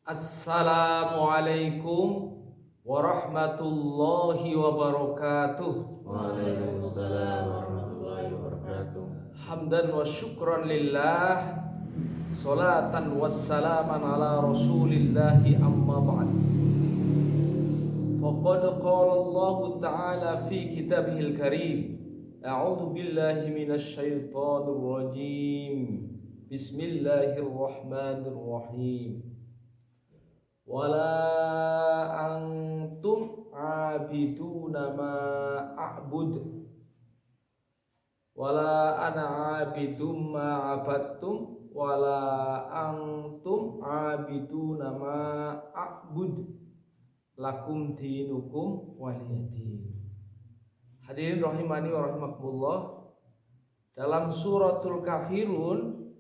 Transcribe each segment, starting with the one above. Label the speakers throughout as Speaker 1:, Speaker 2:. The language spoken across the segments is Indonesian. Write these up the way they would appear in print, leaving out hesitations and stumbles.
Speaker 1: Assalamualaikum warahmatullahi wabarakatuh.
Speaker 2: Waalaikumsalam warahmatullahi wabarakatuh.
Speaker 1: Hamdan wa syukran lillah, salatan wassalaman ala rasulillahi amma ba'd. Faqad qala Allah ta'ala fi kitabihil karim, a'udhu billahi minasy syaithanir rajim. Bismillahirrahmanirrahim. Wala antum abiduna ma a'bud wala ana abidum ma abattum wala antum abiduna ma a'bud lakum dinukum waliyadin. Hadirin rahimani wa rahimakumullah, dalam suratul Kafirun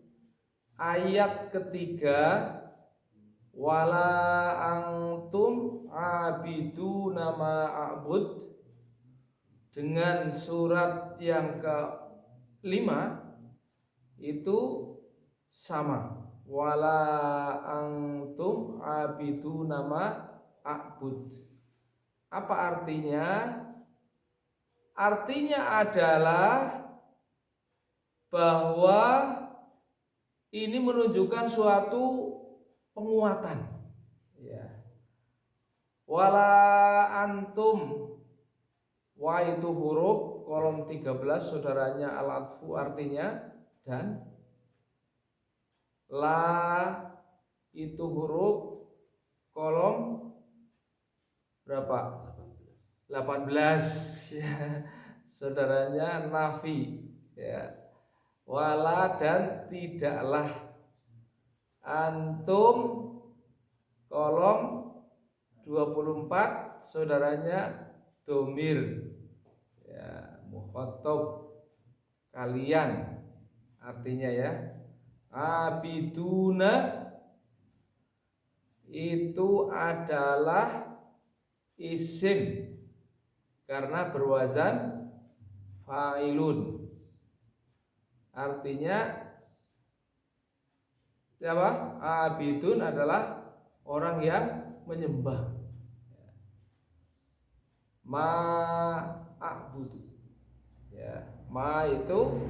Speaker 1: ayat ketiga, wala antum abiduna ma a'bud, dengan surat yang ke-5 itu sama, wala antum abiduna ma a'bud. Apa artinya? Artinya adalah bahwa ini menunjukkan suatu penguatan, ya. Wala antum, wa itu huruf kolom 13 saudaranya al-atfu, artinya dan. La itu huruf kolom berapa? 18 ya, saudaranya nafi, ya. Wala dan tidaklah. Antum kolom 24 saudaranya domir, ya, mukhatab, kalian artinya, ya. Abiduna itu adalah isim karena berwazan fa'ilun, artinya siapa? Abidun adalah orang yang menyembah. Ma a'budu, ya. Ma itu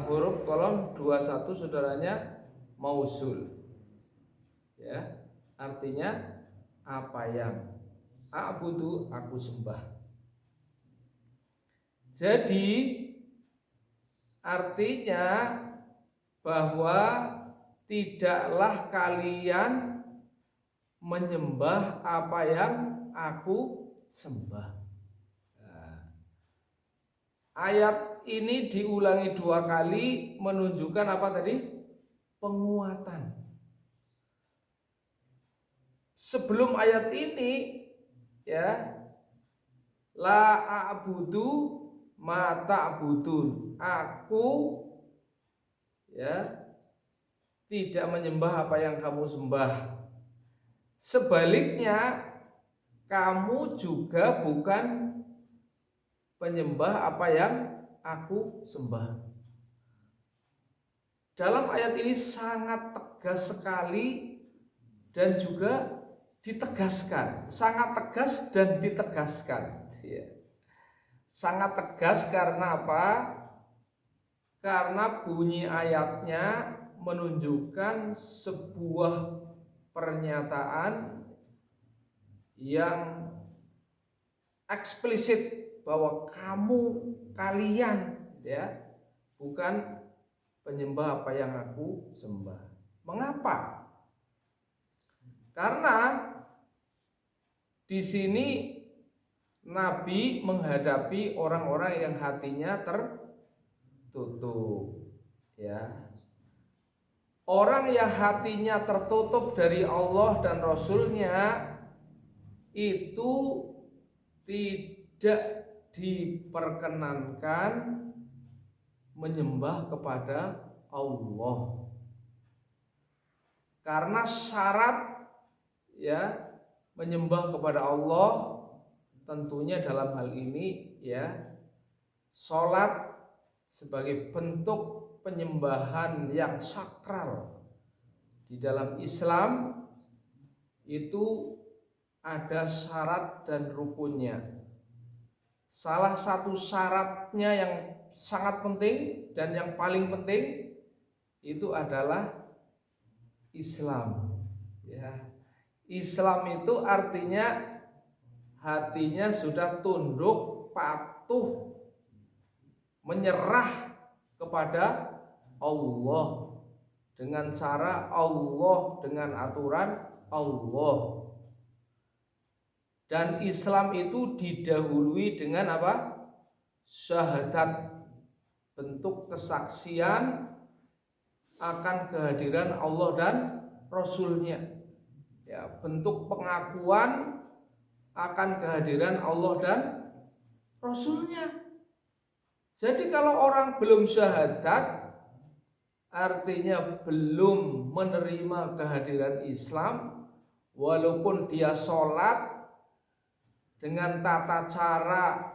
Speaker 1: huruf kolom 21 saudaranya mausul, ya. Artinya apa yang a'budu, aku sembah. Jadi artinya bahwa tidaklah kalian menyembah apa yang aku sembah. Nah, ayat ini diulangi 2 kali menunjukkan apa tadi? Penguatan. Sebelum ayat ini, ya, la a'budu ma ta'budun, aku, ya, tidak menyembah apa yang kamu sembah. Sebaliknya, kamu juga bukan penyembah apa yang aku sembah. Dalam ayat ini sangat tegas sekali dan juga ditegaskan. Sangat tegas dan ditegaskan, ya. Sangat tegas karena apa? Karena bunyi ayatnya menunjukkan sebuah pernyataan yang eksplisit bahwa kalian, ya, bukan penyembah apa yang aku sembah. Mengapa? Karena di sini Nabi menghadapi orang-orang yang hatinya tertutup, ya. Orang yang hatinya tertutup dari Allah dan Rasulnya itu tidak diperkenankan menyembah kepada Allah. Karena syarat, ya, menyembah kepada Allah tentunya dalam hal ini, ya, sholat sebagai bentuk penyembahan yang sakral Di dalam Islam itu ada syarat dan rukunnya. Salah satu syaratnya yang sangat penting dan yang paling penting itu adalah Islam. Ya. Islam itu artinya hatinya sudah tunduk, patuh, menyerah kepada Allah dengan cara Allah, dengan aturan Allah. Dan Islam itu didahului dengan apa? Syahadat, bentuk kesaksian akan kehadiran Allah dan Rasul-Nya. Ya, bentuk pengakuan akan kehadiran Allah dan Rasul-Nya. Jadi kalau orang belum syahadat, artinya belum menerima kehadiran Islam, walaupun dia sholat dengan tata cara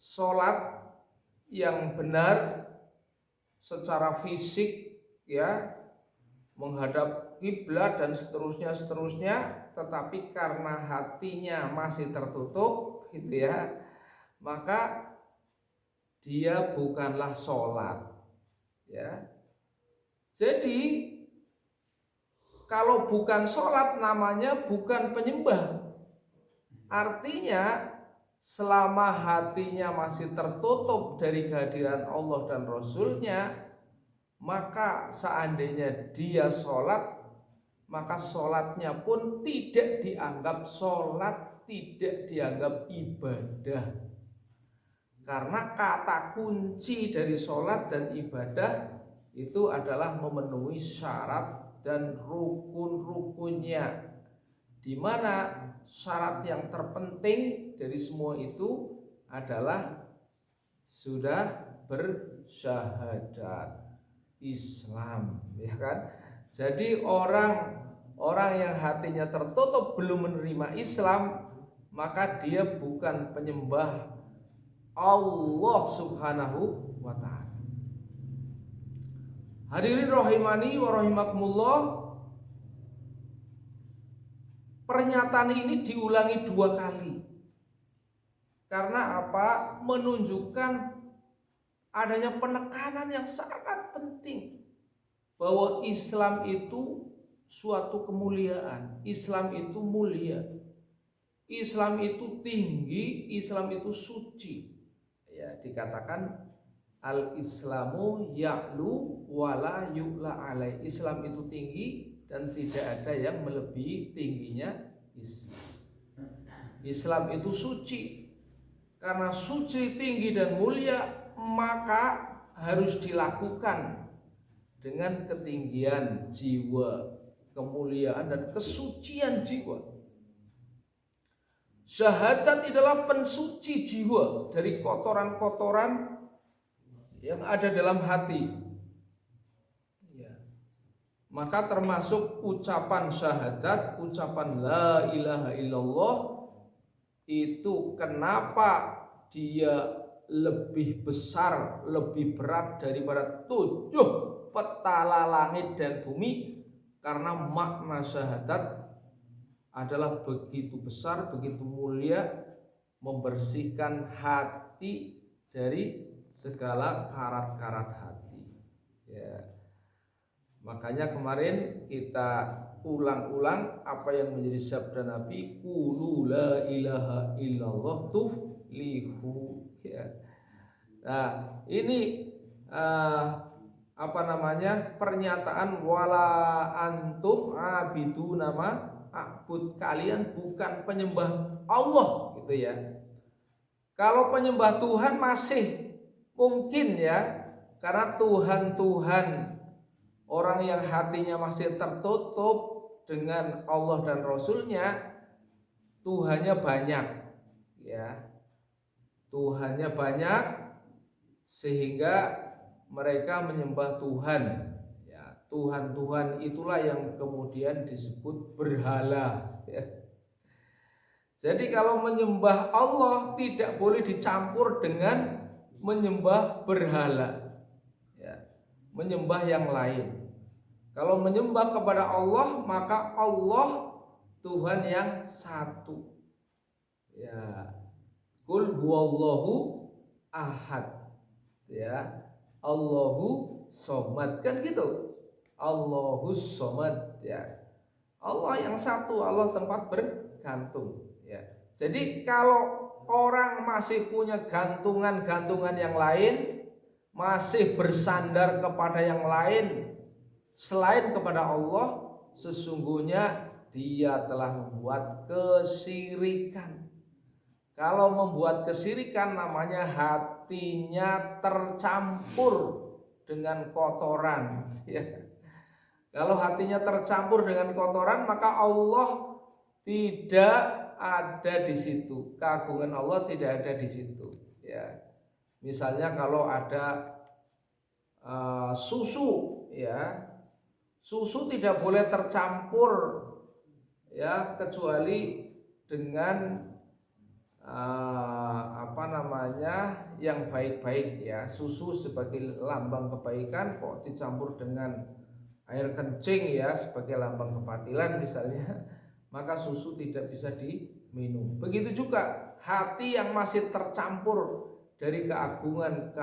Speaker 1: sholat yang benar secara fisik, ya, menghadap kiblat dan seterusnya, tetapi karena hatinya masih tertutup, gitu ya, maka dia bukanlah sholat, ya. Jadi kalau bukan sholat namanya bukan penyembah. Artinya selama hatinya masih tertutup dari kehadiran Allah dan Rasul-Nya, maka seandainya dia sholat, maka sholatnya pun tidak dianggap sholat, tidak dianggap ibadah. Karena kata kunci dari sholat dan ibadah itu adalah memenuhi syarat dan rukun-rukunnya, di mana syarat yang terpenting dari semua itu adalah sudah bersyahadat Islam, ya kan? Jadi orang yang hatinya tertutup belum menerima Islam, maka dia bukan penyembah Allah Subhanahu wa ta'ala. Hadirin rahimani wa rahimakumullah, pernyataan ini diulangi 2 kali. Karena apa? Menunjukkan adanya penekanan yang sangat penting bahwa Islam itu suatu kemuliaan, Islam itu mulia, Islam itu tinggi, Islam itu suci. Ya, dikatakan al-Islamu ya'lu wala yu'la alai. Islam itu tinggi dan tidak ada yang melebihi tingginya Islam. Islam itu suci. Karena suci, tinggi dan mulia, maka harus dilakukan dengan ketinggian jiwa, kemuliaan dan kesucian jiwa. Syahadat adalah pensuci jiwa dari kotoran-kotoran yang ada dalam hati. Ya. Maka termasuk ucapan syahadat, ucapan la ilaha illallah, itu kenapa dia lebih besar, lebih berat daripada 7 petala langit dan bumi, karena makna syahadat adalah begitu besar, begitu mulia, membersihkan hati dari segala karat-karat hati. Ya. Makanya kemarin kita ulang-ulang apa yang menjadi sabda Nabi, qulu la ilaha illallah tuflihu. Ya. Nah, ini pernyataan wala antum abidu nama abud, kalian bukan penyembah Allah, gitu ya. Kalau penyembah Tuhan masih mungkin, ya, karena Tuhan orang yang hatinya masih tertutup dengan Allah dan Rasul-Nya, Tuhannya banyak, ya. Tuhannya banyak sehingga mereka menyembah Tuhan. Tuhan-Tuhan itulah yang kemudian disebut berhala, ya. Jadi kalau menyembah Allah tidak boleh dicampur dengan menyembah berhala, ya, menyembah yang lain. Kalau menyembah kepada Allah, maka Allah Tuhan yang satu. Ya. Qul huwallahu ahad. Ya. Allahu somad, kan gitu. Allahus somad, ya. Allah yang satu, Allah tempat bergantung, ya. Jadi kalau orang masih punya gantungan-gantungan yang lain, masih bersandar kepada yang lain selain kepada Allah, sesungguhnya dia telah membuat kesyirikan. Kalau membuat kesyirikan namanya hatinya tercampur dengan kotoran, ya. Kalau hatinya tercampur dengan kotoran, maka Allah tidak ada di situ. Keagungan Allah tidak ada di situ, ya. Misalnya kalau ada susu, ya, susu tidak boleh tercampur, ya, kecuali dengan yang baik-baik, ya. Susu sebagai lambang kebaikan kok dicampur dengan air kencing, ya, sebagai lambang kebatilan misalnya, maka susu tidak bisa diminum. Begitu juga hati yang masih tercampur dari keagungan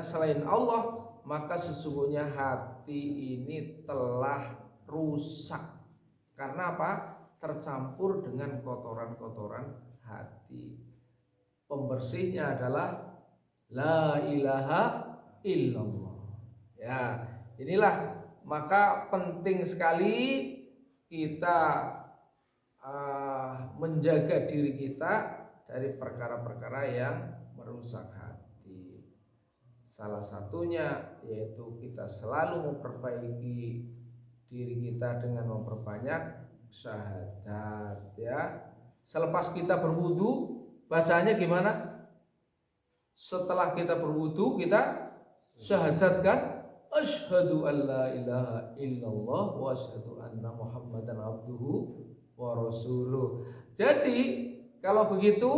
Speaker 1: selain Allah, maka sesungguhnya hati ini telah rusak. Karena apa? Tercampur dengan kotoran-kotoran hati. Pembersihnya adalah la ilaha illallah. Ya, inilah maka penting sekali kita menjaga diri kita dari perkara-perkara yang merusak hati. Salah satunya yaitu kita selalu memperbaiki diri kita dengan memperbanyak syahadat, ya. Selepas kita berwudu, bacanya gimana? Setelah kita berwudu, kita syahadatkan asyhadu alla ilaha illallah wa asyhadu anna muhammadan abduhu wa rasuluh. Jadi kalau begitu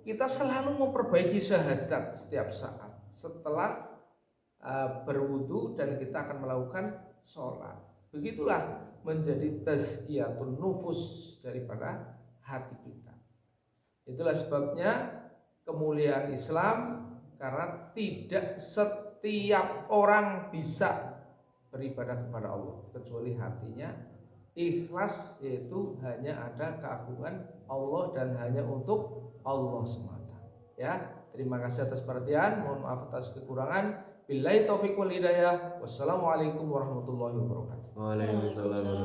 Speaker 1: kita selalu memperbaiki syahadat setiap saat setelah berwudu dan kita akan melakukan sholat. Begitulah menjadi tazkiyatun nufus daripada hati kita. Itulah sebabnya kemuliaan Islam, karena tidak setiap orang bisa beribadah kepada Allah kecuali hatinya ikhlas, yaitu hanya ada keagungan Allah dan hanya untuk Allah semata. Ya, terima kasih atas perhatian, mohon maaf atas kekurangan. Billahi taufiq wal hidayah. Wassalamualaikum warahmatullahi wabarakatuh.
Speaker 2: Waalaikumsalam.